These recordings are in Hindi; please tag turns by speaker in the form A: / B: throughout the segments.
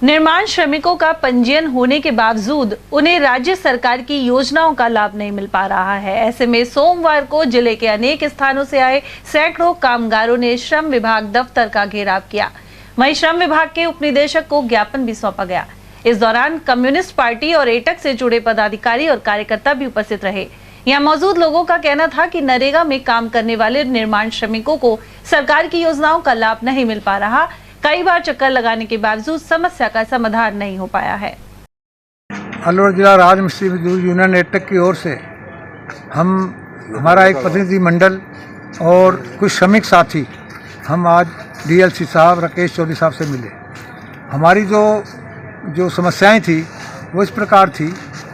A: निर्माण श्रमिकों का पंजीयन होने के बावजूद उन्हें राज्य सरकार की योजनाओं का लाभ नहीं मिल पा रहा है। ऐसे में सोमवार को जिले के अनेक स्थानों से आए सैकड़ों कामगारों ने श्रम विभाग दफ्तर का घेराव किया। वहीं श्रम विभाग के उपनिदेशक को ज्ञापन भी सौंपा गया। इस दौरान कम्युनिस्ट पार्टी और एटक से जुड़े पदाधिकारी और कार्यकर्ता भी उपस्थित रहे। यहाँ मौजूद लोगों का कहना था कि नरेगा में काम करने वाले निर्माण श्रमिकों को सरकार की योजनाओं का लाभ नहीं मिल पा रहा। कई बार चक्कर लगाने के बावजूद समस्या का समाधान नहीं हो पाया है।
B: अलवर जिला राज मिस्त्री मजदूर यूनियन एटक की ओर से हमारा एक प्रतिनिधि मंडल और कुछ श्रमिक साथी हम आज डीएलसी साहब राकेश चौधरी साहब से मिले। हमारी जो समस्याएं थी वो इस प्रकार थी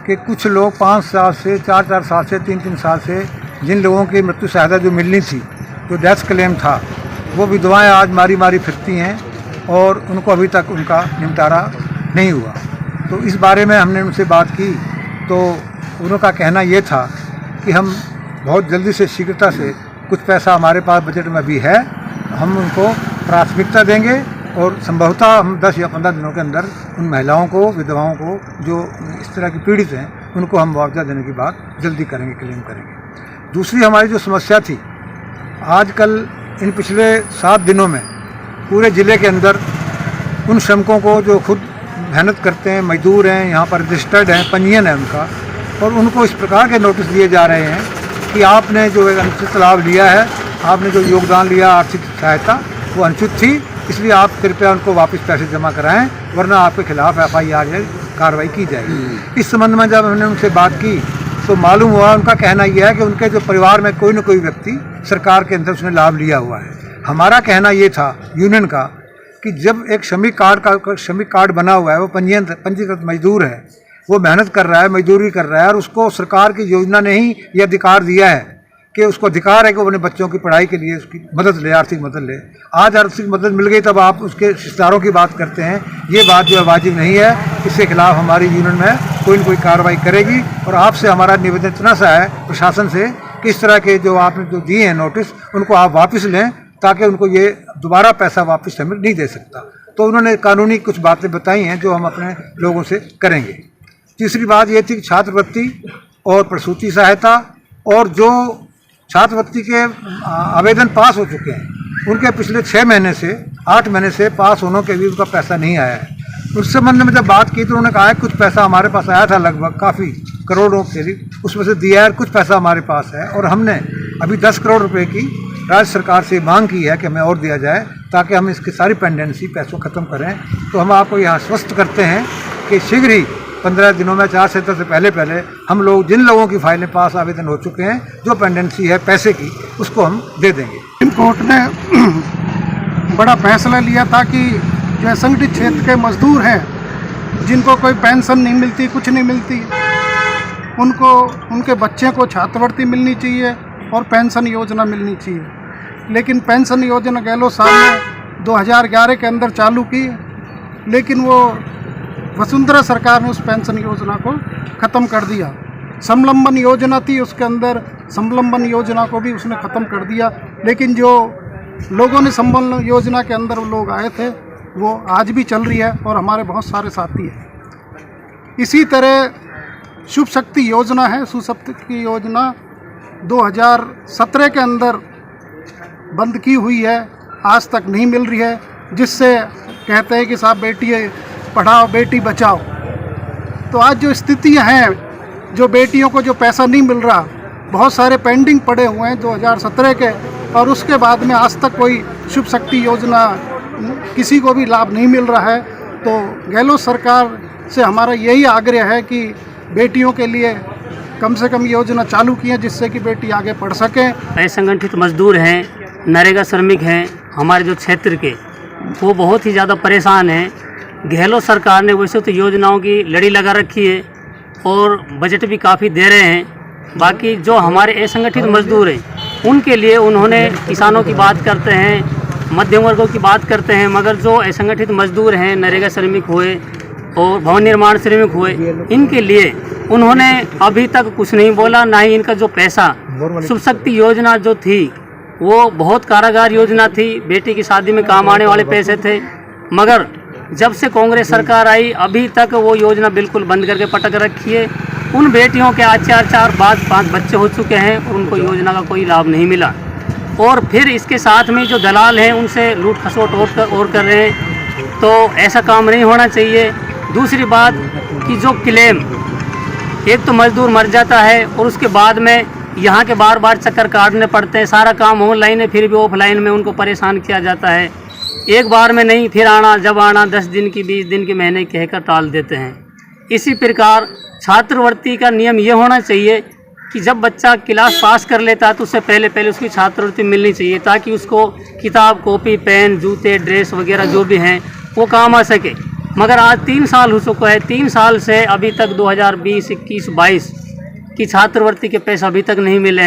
B: कि कुछ लोग 5 साल से 4 साल से 3 साल से जिन लोगों की मृत्यु सहायता जो मिलनी थी, जो डेथ क्लेम था, वो विधवाएं आज मारी फिरती हैं और उनको अभी तक उनका निपटारा नहीं हुआ। तो इस बारे में हमने उनसे बात की तो उनका कहना ये था कि हम बहुत जल्दी से शीघ्रता से कुछ पैसा हमारे पास बजट में भी है, हम उनको प्राथमिकता देंगे और संभवतः हम 10 या 15 दिनों के अंदर उन महिलाओं को, विधवाओं को जो इस तरह की पीड़ित हैं, उनको हम मुआवजा देने की बात जल्दी करेंगे, क्लेम करेंगे। दूसरी हमारी जो समस्या थी, आजकल इन पिछले 7 दिनों में पूरे ज़िले के अंदर उन श्रमिकों को जो खुद मेहनत करते हैं, मजदूर हैं, यहाँ पर रजिस्टर्ड हैं, पंजीयन है उनका, और उनको इस प्रकार के नोटिस दिए जा रहे हैं कि आपने जो एक अनुचित लाभ लिया है, आपने जो योगदान लिया आर्थिक सहायता, वो अनुचित थी, इसलिए आप कृपया उनको वापस पैसे जमा कराएं, वरना आपके खिलाफ FIR या कार्रवाई की जाएगी। इस संबंध में जब हमने उनसे बात की तो मालूम हुआ, उनका कहना यह है कि उनके जो परिवार में कोई न कोई व्यक्ति सरकार के अंदर उसने लाभ लिया हुआ है। हमारा कहना ये था यूनियन का कि जब एक श्रमिक कार्ड बना हुआ है, वो पंजीकृत मजदूर है, वो मेहनत कर रहा है, मजदूरी कर रहा है, और उसको सरकार की योजना ने ही ये अधिकार दिया है कि उसको अधिकार है कि वो अपने बच्चों की पढ़ाई के लिए उसकी मदद ले, आर्थिक मदद ले। आज आर्थिक मदद मिल गई तब आप उसके रिश्तेदारों की बात करते हैं, ये बात जो है वाजिब नहीं है। इसके खिलाफ हमारी यूनियन में कोई न कोई कार्रवाई करेगी। और आपसे हमारा निवेदन इतना सा है प्रशासन से कि इस तरह के जो आपने जो दिए हैं नोटिस, उनको आप वापस लें, ताकि उनको ये दोबारा पैसा वापस हमें नहीं दे सकता। तो उन्होंने कानूनी कुछ बातें बताई हैं जो हम अपने लोगों से करेंगे। तीसरी बात ये थी कि छात्रवृत्ति और प्रसूति सहायता, और जो छात्रवृत्ति के आवेदन पास हो चुके हैं, उनके पिछले 6 महीने से 8 महीने से पास होने के भी उनका पैसा नहीं आया है। उस संबंध में जब बात की तो उन्होंने कहा है कुछ पैसा हमारे पास आया था, लगभग काफ़ी करोड़ों करीब, उसमें से दिया है, कुछ पैसा हमारे पास है, और हमने अभी 10 करोड़ रुपए की राज्य सरकार से मांग की है कि हमें और दिया जाए, ताकि हम इसकी सारी पेंडेंसी पैसों ख़त्म करें। तो हम आपको यहाँ आश्वस्त करते हैं कि शीघ्र ही 15 दिनों में, 4 सितंबर से पहले हम लोग जिन लोगों की फाइलें पास आवेदन हो चुके हैं, जो पेंडेंसी है पैसे की, उसको हम दे देंगे।
C: सुप्रीम कोर्ट ने बड़ा फैसला लिया था कि जो असंगठित क्षेत्र के मजदूर हैं, जिनको कोई पेंशन नहीं मिलती, कुछ नहीं मिलती, उनको उनके बच्चे को छात्रवृत्ति मिलनी चाहिए और पेंशन योजना मिलनी चाहिए। लेकिन पेंशन योजना गहलोत साहब ने 2011 के अंदर चालू की, लेकिन वो वसुंधरा सरकार ने उस पेंशन योजना को ख़त्म कर दिया। समलंबन योजना थी, उसके अंदर समलंबन योजना को भी उसने ख़त्म कर दिया। लेकिन जो लोगों ने समलंबन योजना के अंदर वो लोग आए थे, वो आज भी चल रही है और हमारे बहुत सारे साथी हैं। इसी तरह शुभ शक्ति योजना है, शुभ शक्ति योजना 2017 के अंदर बंद की हुई है, आज तक नहीं मिल रही है, जिससे कहते हैं कि साहब बेटी पढ़ाओ बेटी बचाओ। तो आज जो स्थितियां हैं, जो बेटियों को जो पैसा नहीं मिल रहा, बहुत सारे पेंडिंग पड़े हुए हैं 2017 के, और उसके बाद में आज तक कोई शुभ शक्ति योजना किसी को भी लाभ नहीं मिल रहा है। तो गहलोत सरकार से हमारा यही आग्रह है कि बेटियों के लिए कम से कम योजना चालू की है, जिससे कि बेटी आगे पढ़ सकें।
D: असंगठित मजदूर हैं, नरेगा श्रमिक हैं, हमारे जो क्षेत्र के, वो बहुत ही ज़्यादा परेशान हैं। गहलोत सरकार ने वैसे तो योजनाओं की लड़ी लगा रखी है और बजट भी काफ़ी दे रहे हैं। बाकी जो हमारे असंगठित मजदूर हैं, उनके लिए उन्होंने किसानों की बात करते हैं, मध्यम वर्गों की बात करते हैं, मगर जो असंगठित मजदूर हैं, नरेगा श्रमिक हुए और भवन निर्माण श्रमिक हुए, इनके लिए उन्होंने अभी तक कुछ नहीं बोला। ना ही इनका जो पैसा शुभ शक्ति योजना जो थी, वो बहुत कारागार योजना थी, बेटी की शादी में काम आने वाले पैसे थे, मगर जब से कांग्रेस सरकार आई अभी तक वो योजना बिल्कुल बंद करके पटक रखी है। उन बेटियों के आज 4-4 बच्चे हो चुके हैं और उनको योजना का कोई लाभ नहीं मिला। और फिर इसके साथ में जो दलाल हैं उनसे लूट खसोट और कर रहे हैं, तो ऐसा काम नहीं होना चाहिए। दूसरी बात कि जो क्लेम, एक तो मजदूर मर जाता है और उसके बाद में यहाँ के बार बार चक्कर काटने पड़ते हैं। सारा काम ऑनलाइन है, फिर भी ऑफलाइन में उनको परेशान किया जाता है। एक बार में नहीं, फिर आना जब आना 10 दिन की 20 दिन की महीने कहकर टाल देते हैं। इसी प्रकार छात्रवृत्ति का नियम ये होना चाहिए कि जब बच्चा क्लास पास कर लेता है तो उससे पहले उसकी छात्रवृत्ति मिलनी चाहिए, ताकि उसको किताब, कॉपी, पेन, जूते, ड्रेस वगैरह जो भी हैं वो काम आ सके। मगर आज 3 साल हो चुका है, 3 साल से अभी तक 2020, 21, 22 की छात्रवृत्ति के पैसे अभी तक नहीं मिले हैं।